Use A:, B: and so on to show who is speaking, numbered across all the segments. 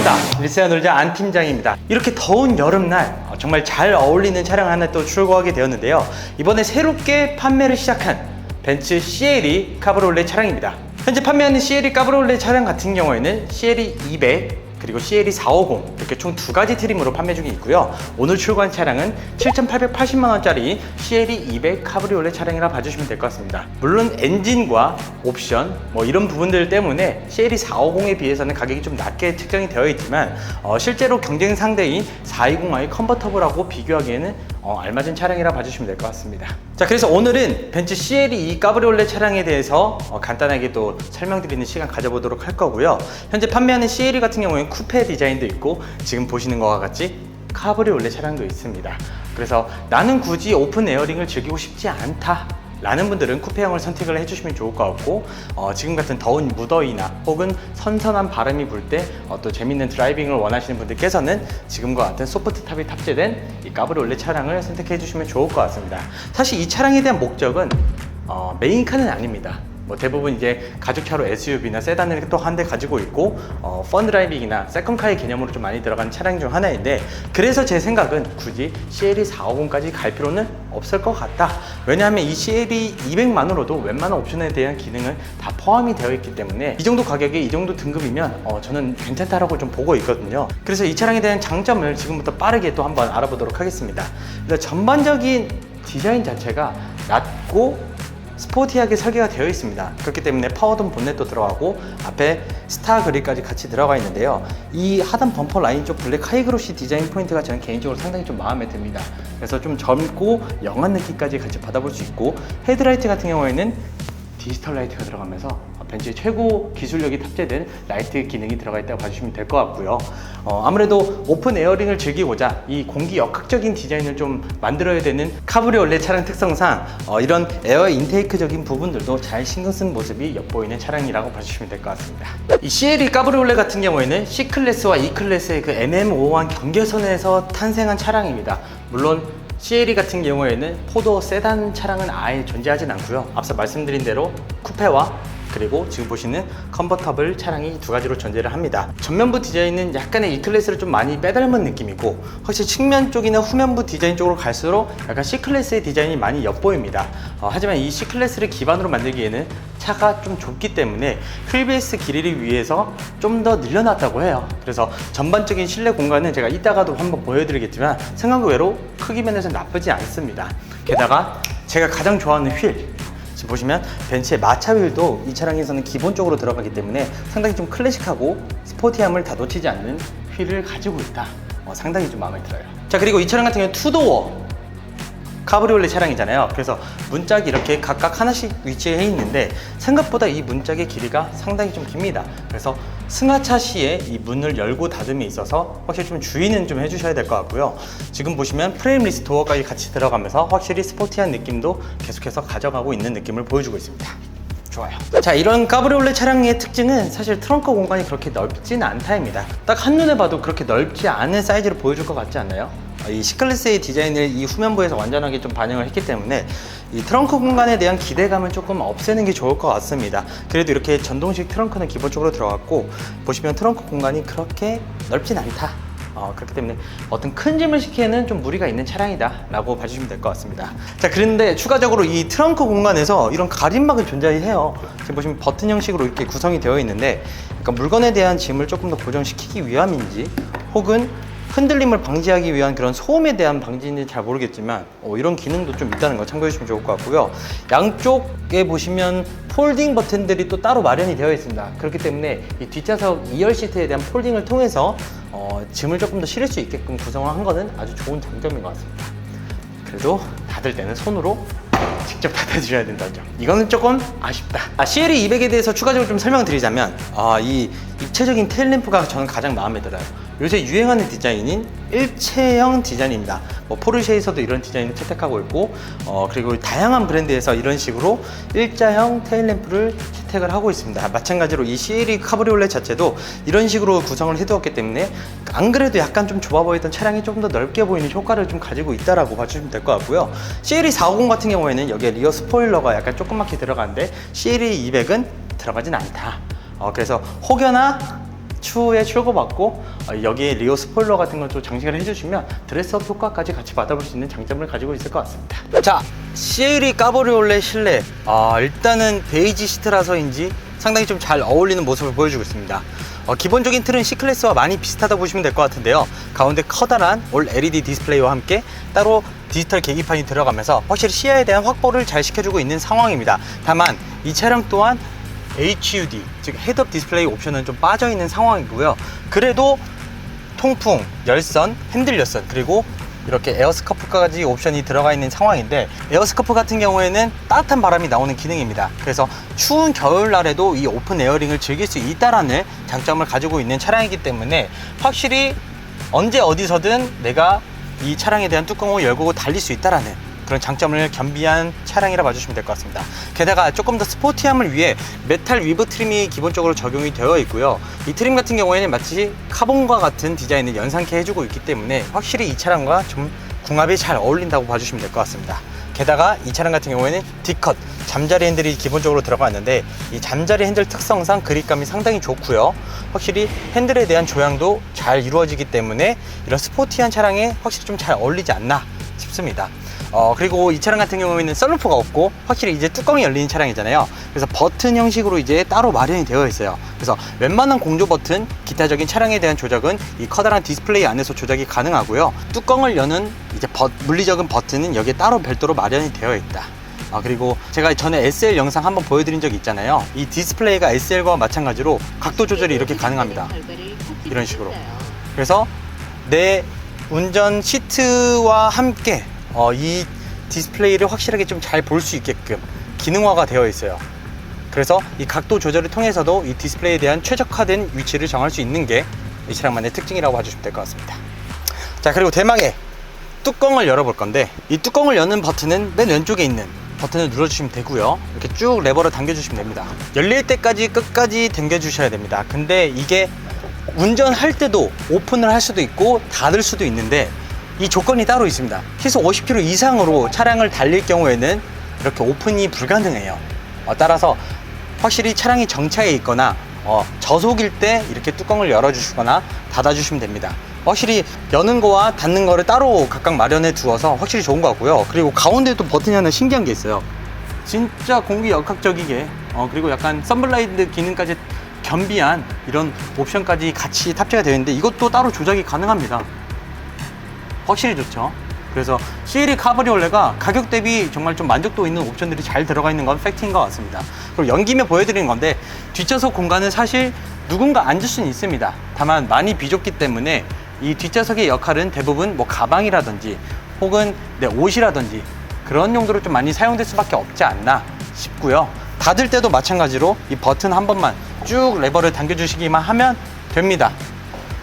A: 반갑습니다. 리세아 놀자 안 팀장입니다. 이렇게 더운 여름날 정말 잘 어울리는 차량 하나 또 출고하게 되었는데요. 이번에 새롭게 판매를 시작한 벤츠 CLE 카브리올레 차량입니다. 현재 판매하는 CLE 카브리올레 차량 같은 경우에는 CLE 200 그리고 CLE 450 이렇게 총 두 가지 트림으로 판매 중에 있고요. 오늘 출고한 차량은 7,880만원짜리 CLE 200 카브리올레 차량이라 봐주시면 될 것 같습니다. 물론 엔진과 옵션 이런 부분들 때문에 CLE 450에 비해서는 가격이 좀 낮게 책정이 되어 있지만 실제로 경쟁 상대인 420i 컨버터블하고 비교하기에는 알맞은 차량이라 봐주시면 될 것 같습니다. 자, 그래서 오늘은 벤츠 CLE 2 카브리올레 차량에 대해서 간단하게 또 설명드리는 시간 가져보도록 할 거고요. 현재 판매하는 CLE 같은 경우에는 쿠페 디자인도 있고 지금 보시는 것과 같이 카브리올레 차량도 있습니다. 그래서 나는 굳이 오픈 에어링을 즐기고 싶지 않다 라는 분들은 쿠페형을 선택을 해주시면 좋을 것 같고 지금 같은 더운 무더위나 혹은 선선한 바람이 불 때 또 재밌는 드라이빙을 원하시는 분들께서는 지금과 같은 소프트탑이 탑재된 이 카브리올레 차량을 선택해 주시면 좋을 것 같습니다. 사실 이 차량에 대한 목적은 메인카는 아닙니다. 대부분 이제 가죽차로 SUV나 세단을 또 한 대 가지고 있고 펀드라이빙이나 세컨카의 개념으로 좀 많이 들어가는 차량 중 하나인데, 그래서 제 생각은 굳이 CLE 450까지 갈 필요는 없을 것 같다. 왜냐하면 이 CLE 200만으로도 웬만한 옵션에 대한 기능은 다 포함이 되어 있기 때문에 이 정도 가격에 이 정도 등급이면 저는 괜찮다라고 좀 보고 있거든요. 그래서 이 차량에 대한 장점을 지금부터 빠르게 또 한번 알아보도록 하겠습니다. 전반적인 디자인 자체가 낮고 스포티하게 설계가 되어 있습니다. 그렇기 때문에 파워돈 본넷도 들어가고 앞에 스타 그릴까지 같이 들어가 있는데요. 이 하단 범퍼 라인 쪽 블랙 하이그로시 디자인 포인트가 저는 개인적으로 상당히 좀 마음에 듭니다. 그래서 좀 젊고 영한 느낌까지 같이 받아볼 수 있고, 헤드라이트 같은 경우에는 디지털 라이트가 들어가면서 벤츠의 최고 기술력이 탑재된 라이트 기능이 들어가 있다고 봐주시면 될 것 같고요. 아무래도 오픈 에어링을 즐기고자 이 공기 역학적인 디자인을 좀 만들어야 되는 카브리올레 차량 특성상 이런 에어 인테이크적인 부분들도 잘 신경 쓴 모습이 엿보이는 차량이라고 봐주시면 될 것 같습니다. 이 CLE 카브리올레 같은 경우에는 C클래스와 E클래스의 그 애매모호한 경계선에서 탄생한 차량입니다. 물론 CLE 같은 경우에는 포도 세단 차량은 아예 존재하진 않고요. 앞서 말씀드린 대로 쿠페와 그리고 지금 보시는 컨버터블 차량이 두 가지로 존재를 합니다. 전면부 디자인은 약간의 E클래스를 좀 많이 빼닮은 느낌이고, 확실히 측면 쪽이나 후면부 디자인 쪽으로 갈수록 약간 C클래스의 디자인이 많이 엿보입니다. 하지만 이 C클래스를 기반으로 만들기에는 차가 좀 좁기 때문에 휠베이스 길이를 위해서 좀 더 늘려놨다고 해요. 그래서 전반적인 실내 공간은 제가 이따가도 한번 보여드리겠지만 생각외로 크기 면에서 나쁘지 않습니다. 게다가 제가 가장 좋아하는 휠, 지금 보시면 벤츠의 마차 휠도 이 차량에서는 기본적으로 들어가기 때문에 상당히 좀 클래식하고 스포티함을 다 놓치지 않는 휠을 가지고 있다. 상당히 좀 마음에 들어요. 자, 그리고 이 차량 같은 경우는 투도어 카브리올레 차량이잖아요. 그래서 문짝이 이렇게 각각 하나씩 위치해 있는데 생각보다 이 문짝의 길이가 상당히 좀 깁니다. 그래서 승하차 시에 이 문을 열고 닫음에 있어서 확실히 좀 주의는 좀 해주셔야 될 것 같고요. 지금 보시면 프레임리스 도어까지 같이 들어가면서 확실히 스포티한 느낌도 계속해서 가져가고 있는 느낌을 보여주고 있습니다. 좋아요. 자, 이런 카브리올레 차량의 특징은 사실 트렁크 공간이 그렇게 넓지는 않다입니다. 딱 한눈에 봐도 그렇게 넓지 않은 사이즈로 보여줄 것 같지 않나요? 이 C클래스의 디자인을 이 후면부에서 완전하게 좀 반영을 했기 때문에 이 트렁크 공간에 대한 기대감을 조금 없애는 게 좋을 것 같습니다. 그래도 이렇게 전동식 트렁크는 기본적으로 들어갔고, 보시면 트렁크 공간이 그렇게 넓진 않다. 그렇기 때문에 어떤 큰 짐을 싣기에는 좀 무리가 있는 차량이다 라고 봐주시면 될 것 같습니다. 자, 그런데 추가적으로 이 트렁크 공간에서 이런 가림막은 존재해요. 지금 보시면 버튼 형식으로 이렇게 구성이 되어 있는데, 그러니까 물건에 대한 짐을 조금 더 고정시키기 위함인지 혹은 흔들림을 방지하기 위한 그런 소음에 대한 방지인지 잘 모르겠지만 이런 기능도 좀 있다는 거 참고해 주시면 좋을 것 같고요. 양쪽에 보시면 폴딩 버튼들이 또 따로 마련이 되어 있습니다. 그렇기 때문에 이 뒷좌석 2열 시트에 대한 폴딩을 통해서 짐을 조금 더 실을 수 있게끔 구성을 한 거는 아주 좋은 장점인 것 같습니다. 그래도 닫을 때는 손으로 직접 닫아주셔야 된다죠. 이거는 조금 아쉽다. CLE 200에 대해서 추가적으로 좀 설명드리자면 이 입체적인 테일램프가 저는 가장 마음에 들어요. 요새 유행하는 디자인인 일체형 디자인입니다. 포르쉐에서도 이런 디자인을 채택하고 있고 그리고 다양한 브랜드에서 이런 식으로 일자형 테일램프를 채택을 하고 있습니다. 마찬가지로 이 CLE 카브리올레 자체도 이런 식으로 구성을 해두었기 때문에 안 그래도 약간 좀 좁아 보이던 차량이 조금 더 넓게 보이는 효과를 좀 가지고 있다라고 봐주시면 될 것 같고요. CLE 450 같은 경우에는 여기에 리어 스포일러가 약간 조그맣게 들어가는데 CLE 200은 들어가진 않다. 그래서 혹여나 추후에 출고받고 여기에 리오 스포일러 같은 걸 또 장식을 해주시면 드레스업 효과까지 같이 받아볼 수 있는 장점을 가지고 있을 것 같습니다. 자, CLE 카브리올레 실내, 일단은 베이지 시트라서인지 상당히 좀 잘 어울리는 모습을 보여주고 있습니다. 기본적인 틀은 C클래스와 많이 비슷하다 보시면 될 것 같은데요. 가운데 커다란 올 LED 디스플레이와 함께 따로 디지털 계기판이 들어가면서 확실히 시야에 대한 확보를 잘 시켜주고 있는 상황입니다. 다만 이 차량 또한 HUD, 즉 헤드업 디스플레이 옵션은 좀 빠져있는 상황이고요. 그래도 통풍, 열선, 핸들 열선, 그리고 이렇게 에어스커프까지 옵션이 들어가 있는 상황인데, 에어스커프 같은 경우에는 따뜻한 바람이 나오는 기능입니다. 그래서 추운 겨울날에도 이 오픈 에어링을 즐길 수 있다라는 장점을 가지고 있는 차량이기 때문에 확실히 언제 어디서든 내가 이 차량에 대한 뚜껑을 열고 달릴 수 있다라는 그런 장점을 겸비한 차량이라 봐주시면 될 것 같습니다. 게다가 조금 더 스포티함을 위해 메탈 위브 트림이 기본적으로 적용이 되어 있고요. 이 트림 같은 경우에는 마치 카본과 같은 디자인을 연상케 해주고 있기 때문에 확실히 이 차량과 좀 궁합이 잘 어울린다고 봐주시면 될 것 같습니다. 게다가 이 차량 같은 경우에는 D컷 잠자리 핸들이 기본적으로 들어가 있는데, 이 잠자리 핸들 특성상 그립감이 상당히 좋고요. 확실히 핸들에 대한 조향도 잘 이루어지기 때문에 이런 스포티한 차량에 확실히 좀 잘 어울리지 않나 싶습니다. 그리고 이 차량 같은 경우에는 썬루프가 없고 확실히 이제 뚜껑이 열리는 차량이잖아요. 그래서 버튼 형식으로 이제 따로 마련이 되어 있어요. 그래서 웬만한 공조 버튼, 기타적인 차량에 대한 조작은 이 커다란 디스플레이 안에서 조작이 가능하고요. 뚜껑을 여는 이제 물리적인 버튼은 여기에 따로 별도로 마련이 되어 있다. 그리고 제가 전에 SL 영상 한번 보여드린 적이 있잖아요. 이 디스플레이가 SL과 마찬가지로 각도 조절이 이렇게 가능합니다. 이런 식으로. 그래서 내 운전 시트와 함께 이 디스플레이를 확실하게 좀 잘 볼 수 있게끔 기능화가 되어 있어요. 그래서 이 각도 조절을 통해서도 이 디스플레이에 대한 최적화된 위치를 정할 수 있는 게 이 차량만의 특징이라고 봐주시면 될 것 같습니다. 자, 그리고 대망의 뚜껑을 열어볼 건데, 이 뚜껑을 여는 버튼은 맨 왼쪽에 있는 버튼을 눌러주시면 되고요. 이렇게 쭉 레버를 당겨주시면 됩니다. 열릴 때까지 끝까지 당겨주셔야 됩니다. 근데 이게 운전할 때도 오픈을 할 수도 있고 닫을 수도 있는데, 이 조건이 따로 있습니다. 시속 50km 이상으로 차량을 달릴 경우에는 이렇게 오픈이 불가능해요. 따라서 확실히 차량이 정차해 있거나 저속일 때 이렇게 뚜껑을 열어주시거나 닫아주시면 됩니다. 확실히 여는 거와 닫는 거를 따로 각각 마련해 두어서 확실히 좋은 것 같고요. 그리고 가운데도 버튼이 하나 신기한 게 있어요. 진짜 공기 역학적이게 그리고 약간 썬블라이드 기능까지 겸비한 이런 옵션까지 같이 탑재가 되어 있는데, 이것도 따로 조작이 가능합니다. 확실히 좋죠. 그래서 CLE 카브리올레가 가격 대비 정말 좀 만족도 있는 옵션들이 잘 들어가 있는 건 팩트인 것 같습니다. 그리고 연김에 보여드리는 건데, 뒷좌석 공간은 사실 누군가 앉을 수는 있습니다. 다만 많이 비좁기 때문에 이 뒷좌석의 역할은 대부분 뭐 가방이라든지 혹은 내 옷이라든지 그런 용도로 좀 많이 사용될 수밖에 없지 않나 싶고요. 닫을 때도 마찬가지로 이 버튼 한 번만 쭉 레버를 당겨주시기만 하면 됩니다.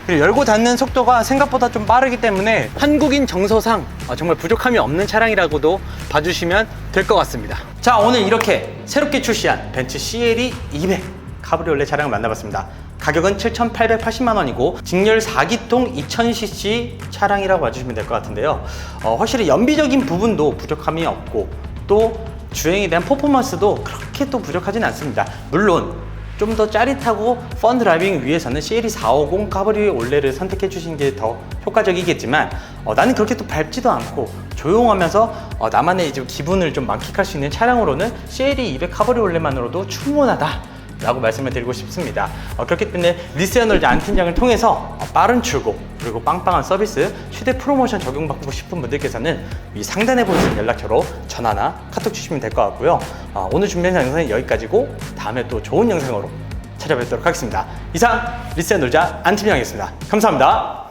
A: 그리고 열고 닫는 속도가 생각보다 좀 빠르기 때문에 한국인 정서상 정말 부족함이 없는 차량이라고도 봐주시면 될 것 같습니다. 자, 오늘 이렇게 새롭게 출시한 벤츠 CLE 200 카브리올레 차량을 만나봤습니다. 가격은 7,880만 원이고 직렬 4기통 2000cc 차량이라고 봐주시면 될 것 같은데요. 확실히 연비적인 부분도 부족함이 없고 또 주행에 대한 퍼포먼스도 그렇게 또 부족하진 않습니다. 물론 좀 더 짜릿하고 펀 드라이빙 위해서는 CLE 450 카브리올레를 선택해 주신 게 더 효과적이겠지만, 나는 그렇게 또 밟지도 않고 조용하면서 나만의 이제 기분을 좀 만끽할 수 있는 차량으로는 CLE 200 카브리올레만으로도 충분하다 라고 말씀을 드리고 싶습니다. 그렇기 때문에 리세너즈 안 팀장을 통해서 빠른 출고 그리고 빵빵한 서비스 최대 프로모션 적용받고 싶은 분들께서는 이 상단에 보이는 연락처로 전화나 카톡 주시면 될 것 같고요. 오늘 준비한 영상은 여기까지고 다음에 또 좋은 영상으로 찾아뵙도록 하겠습니다. 이상 리세너즈 안 팀장이었습니다. 감사합니다.